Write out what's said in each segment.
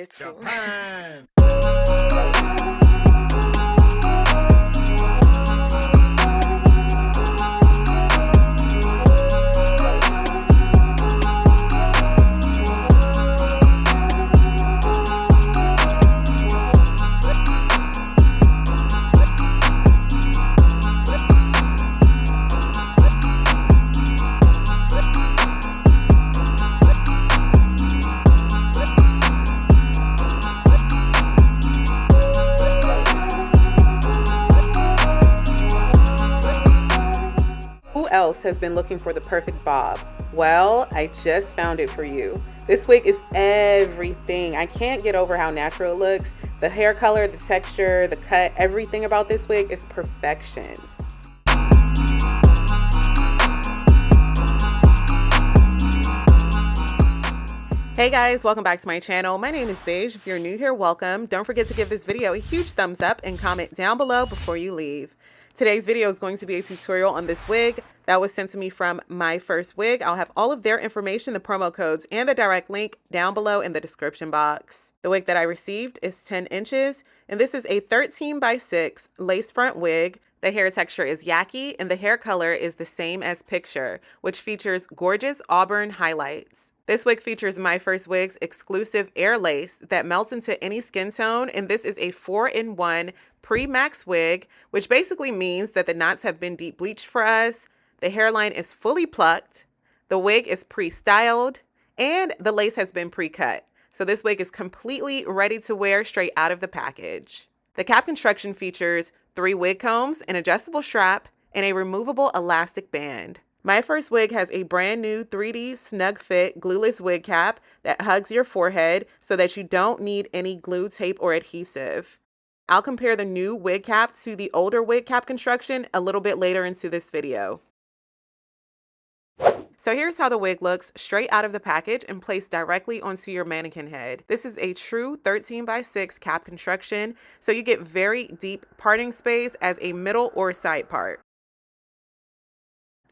𝗙𝗶𝘁𝗁 Japan. Who else has been looking for the perfect bob? Well, I just found it for you. This wig is everything. I can't get over how natural it looks. The hair color, the texture, the cut, everything about this wig is perfection. Hey guys, welcome back to my channel. My name is 𝗙𝗶𝘁𝗁. If you're new here, welcome. Don't forget to give this video a huge thumbs up and comment down below before you leave. Today's video is going to be a tutorial on this wig that was sent to me from Myfirstwig. I'll have all of their information, the promo codes, and the direct link down below in the description box. The wig that I received is 10 inches, and this is a 13x6 lace front wig. The hair texture is Yaki, and the hair color is the same as picture, which features gorgeous auburn highlights. This wig features Myfirstwig's exclusive air lace that melts into any skin tone, and this is a 4-in-1 pre-max wig, which basically means that the knots have been deep bleached for us, the hairline is fully plucked, the wig is pre-styled, and the lace has been pre-cut. So this wig is completely ready to wear straight out of the package. The cap construction features 3 wig combs, an adjustable strap, and a removable elastic band. Myfirstwig has a brand new 3D snug fit glueless wig cap that hugs your forehead so that you don't need any glue, tape, or adhesive. I'll compare the new wig cap to the older wig cap construction a little bit later into this video. So here's how the wig looks straight out of the package and placed directly onto your mannequin head. This is a true 13x6 cap construction, so you get very deep parting space as a middle or side part.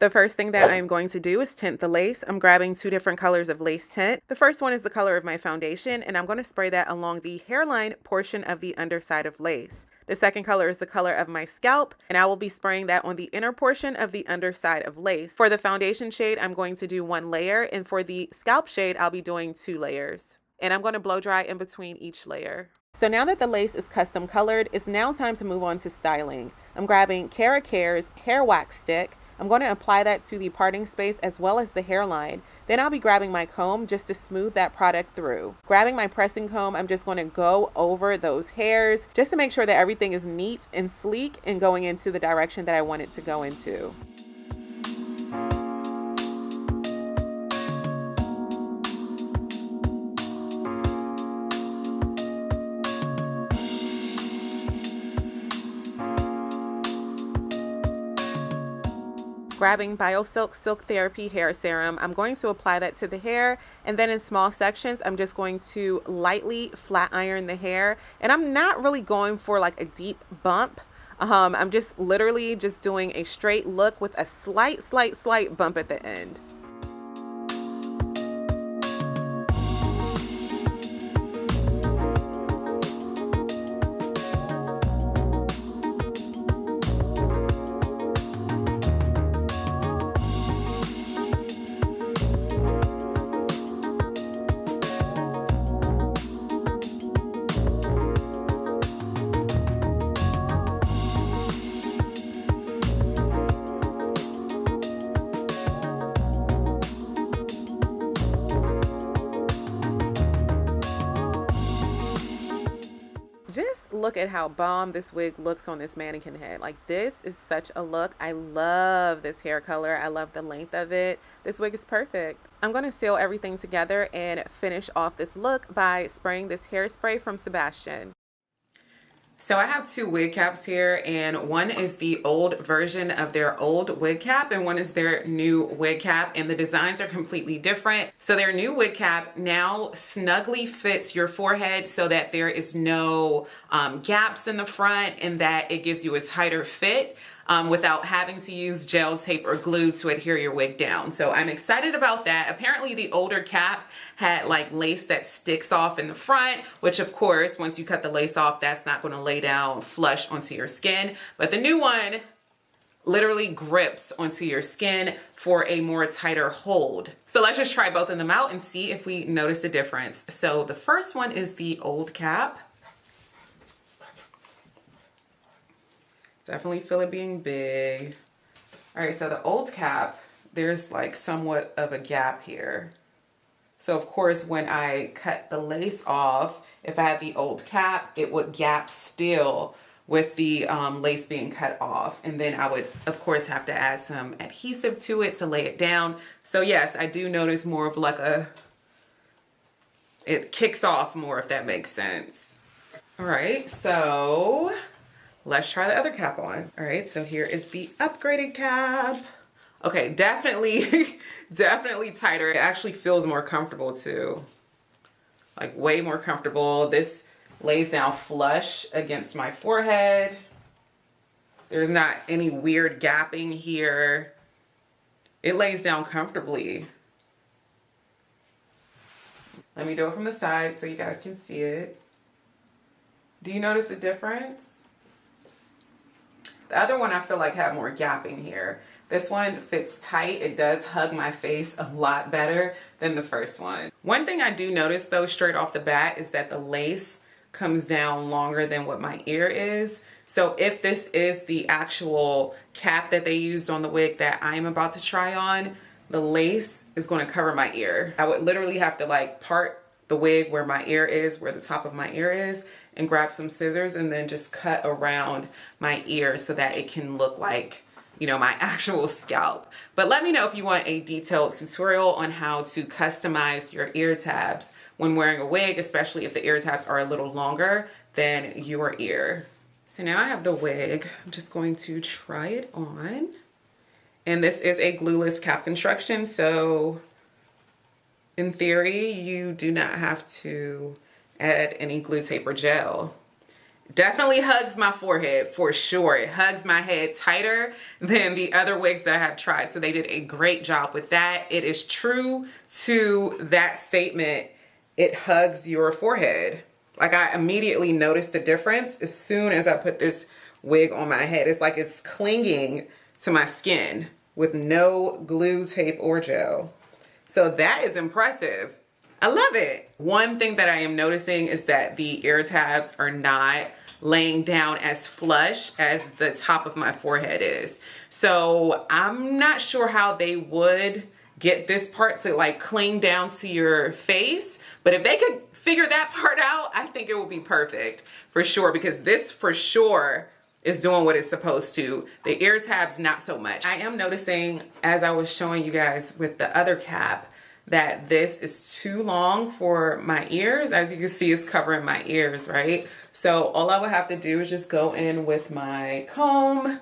The first thing that I'm going to do is tint the lace. I'm grabbing 2 different colors of lace tint. The first one is the color of my foundation, and I'm going to spray that along the hairline portion of the underside of lace. The second color is the color of my scalp, and I will be spraying that on the inner portion of the underside of lace. For the foundation shade, I'm going to do 1 layer, and for the scalp shade, I'll be doing 2 layers. And I'm going to blow dry in between each layer. So now that the lace is custom colored, it's now time to move on to styling. I'm grabbing 𝗙𝗶𝘁𝗁𝗃's hair wax stick. I'm going to apply that to the parting space as well as the hairline. Then I'll be grabbing my comb just to smooth that product through. Grabbing my pressing comb, I'm just going to go over those hairs just to make sure that everything is neat and sleek and going into the direction that I want it to go into. Grabbing BioSilk Silk Therapy Hair Serum, I'm going to apply that to the hair, and then in small sections, I'm just going to lightly flat iron the hair, and I'm not really going for like a deep bump. I'm just literally just doing a straight look with a slight bump at the end. Just look at how bomb this wig looks on this mannequin head. Like, this is such a look. I love this hair color. I love the length of it. This wig is perfect. I'm going to seal everything together and finish off this look by spraying this hairspray from Sebastian. So I have 2 wig caps here, and one is the old version of their old wig cap and one is their new wig cap, and the designs are completely different. So their new wig cap now snugly fits your forehead so that there is no gaps in the front and that it gives you a tighter fit. without having to use gel tape or glue to adhere your wig down. So I'm excited about that. Apparently the older cap had like lace that sticks off in the front, which of course, once you cut the lace off, that's not going to lay down flush onto your skin. But the new one literally grips onto your skin for a more tighter hold. So let's just try both of them out and see if we notice a difference. So the first one is the old cap. Definitely feel it being big. All right, so the old cap, there's like somewhat of a gap here. So of course, when I cut the lace off, if I had the old cap, it would gap still with the lace being cut off. And then I would, of course, have to add some adhesive to it to lay it down. So yes, I do notice more of like it kicks off more, if that makes sense. All right, so let's try the other cap on. All right, so here is the upgraded cap. Okay, definitely, definitely tighter. It actually feels more comfortable too. Like way more comfortable. This lays down flush against my forehead. There's not any weird gapping here. It lays down comfortably. Let me do it from the side so you guys can see it. Do you notice the difference? The other one I feel like had more gapping here. This one fits tight. It does hug my face a lot better than the first one. One thing I do notice though straight off the bat is that the lace comes down longer than what my ear is. So if this is the actual cap that they used on the wig that I'm about to try on, the lace is going to cover my ear. I would literally have to like part the wig where my ear is, where the top of my ear is, and grab some scissors and then just cut around my ear so that it can look like, you know, my actual scalp. But let me know if you want a detailed tutorial on how to customize your ear tabs when wearing a wig, especially if the ear tabs are a little longer than your ear. So now I have the wig. I'm just going to try it on. And this is a glueless cap construction. So in theory, you do not have to add any glue tape or gel. Definitely hugs my forehead for sure. It hugs my head tighter than the other wigs that I have tried. So they did a great job with that. It is true to that statement. It hugs your forehead. Like I immediately noticed the difference as soon as I put this wig on my head. It's like it's clinging to my skin with no glue tape or gel. So that is impressive. I love it. One thing that I am noticing is that the ear tabs are not laying down as flush as the top of my forehead is. So I'm not sure how they would get this part to like cling down to your face. But if they could figure that part out, I think it will be perfect for sure, because this for sure is doing what it's supposed to. The ear tabs, not so much. I am noticing, as I was showing you guys with the other cap, that this is too long for my ears. As you can see, it's covering my ears, right? So all I would have to do is just go in with my comb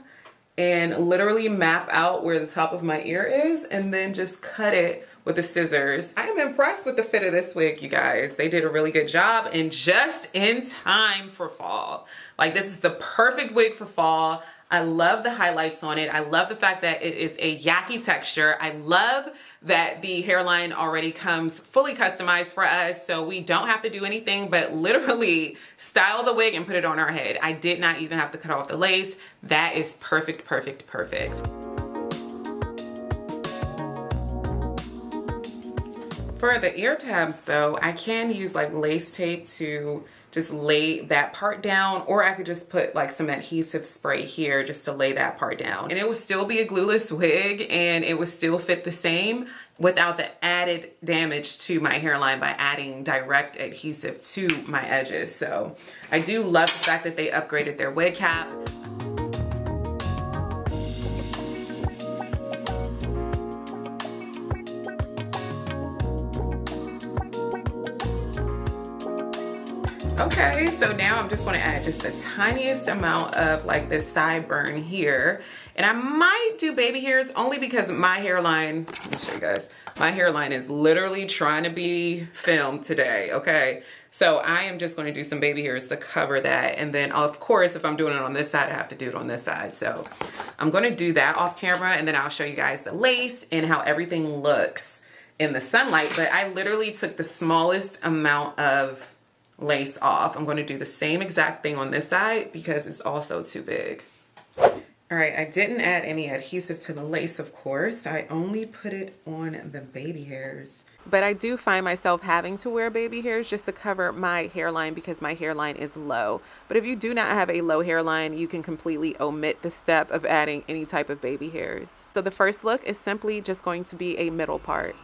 and literally map out where the top of my ear is and then just cut it with the scissors. I am impressed with the fit of this wig, you guys. They did a really good job and just in time for fall. Like this is the perfect wig for fall. I love the highlights on it. I love the fact that it is a Yaki texture. I love that the hairline already comes fully customized for us, so we don't have to do anything but literally style the wig and put it on our head. I did not even have to cut off the lace. That is perfect, perfect, perfect. For the ear tabs though, I can use like lace tape to just lay that part down, or I could just put like some adhesive spray here just to lay that part down. And it would still be a glueless wig and it would still fit the same without the added damage to my hairline by adding direct adhesive to my edges. So I do love the fact that they upgraded their wig cap. Okay, so now I'm just going to add just the tiniest amount of like this sideburn here. And I might do baby hairs only because my hairline, let me show you guys, my hairline is literally trying to be filmed today, okay? So I am just going to do some baby hairs to cover that. And then of course, if I'm doing it on this side, I have to do it on this side. So I'm going to do that off camera, and then I'll show you guys the lace and how everything looks in the sunlight. But I literally took the smallest amount of lace off. I'm going to do the same exact thing on this side because it's also too big. All right, I didn't add any adhesive to the lace, of course. I only put it on the baby hairs. But I do find myself having to wear baby hairs just to cover my hairline because my hairline is low. But if you do not have a low hairline, you can completely omit the step of adding any type of baby hairs. So the first look is simply just going to be a middle part.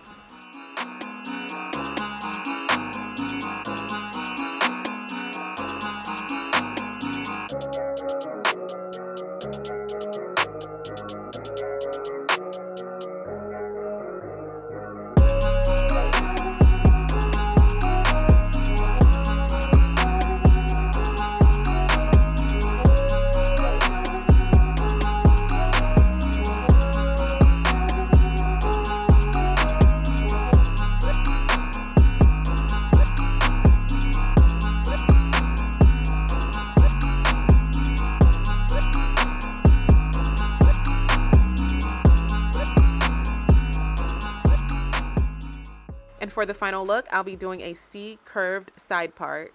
And for the final look, I'll be doing a C curved side part.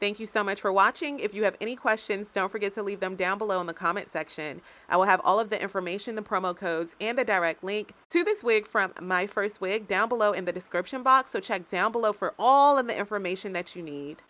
Thank you so much for watching. If you have any questions, don't forget to leave them down below in the comment section. I will have all of the information, the promo codes, and the direct link to this wig from Myfirstwig down below in the description box. So check down below for all of the information that you need.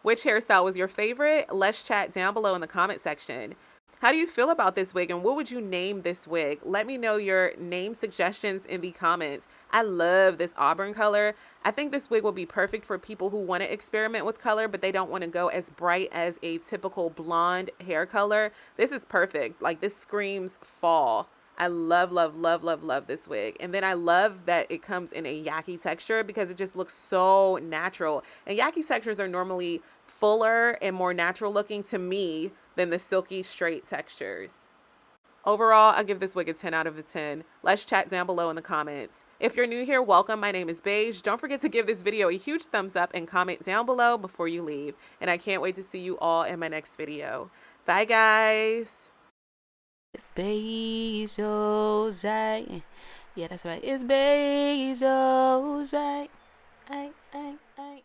Which hairstyle was your favorite? Let's chat down below in the comment section. How do you feel about this wig, and what would you name this wig? Let me know your name suggestions in the comments. I love this auburn color. I think this wig will be perfect for people who want to experiment with color, but they don't want to go as bright as a typical blonde hair color. This is perfect. Like, this screams fall. I love, love, love, love, love this wig. And then I love that it comes in a Yaki texture because it just looks so natural. And Yaki textures are normally fuller and more natural looking to me than the silky straight textures. Overall, I give this wig a 10 out of 10. Let's chat down below in the comments. If you're new here, welcome. My name is 𝗙𝗂𝘁𝗲𝗲𝗲𝗀. Don't forget to give this video a huge thumbs up and comment down below before you leave. And I can't wait to see you all in my next video. Bye, guys. It's 𝗙𝗶𝘁𝗁𝗲𝗲𝗀𝗧. Yeah, that's right. It's 𝗙𝗶𝘁𝗁𝗲𝗧.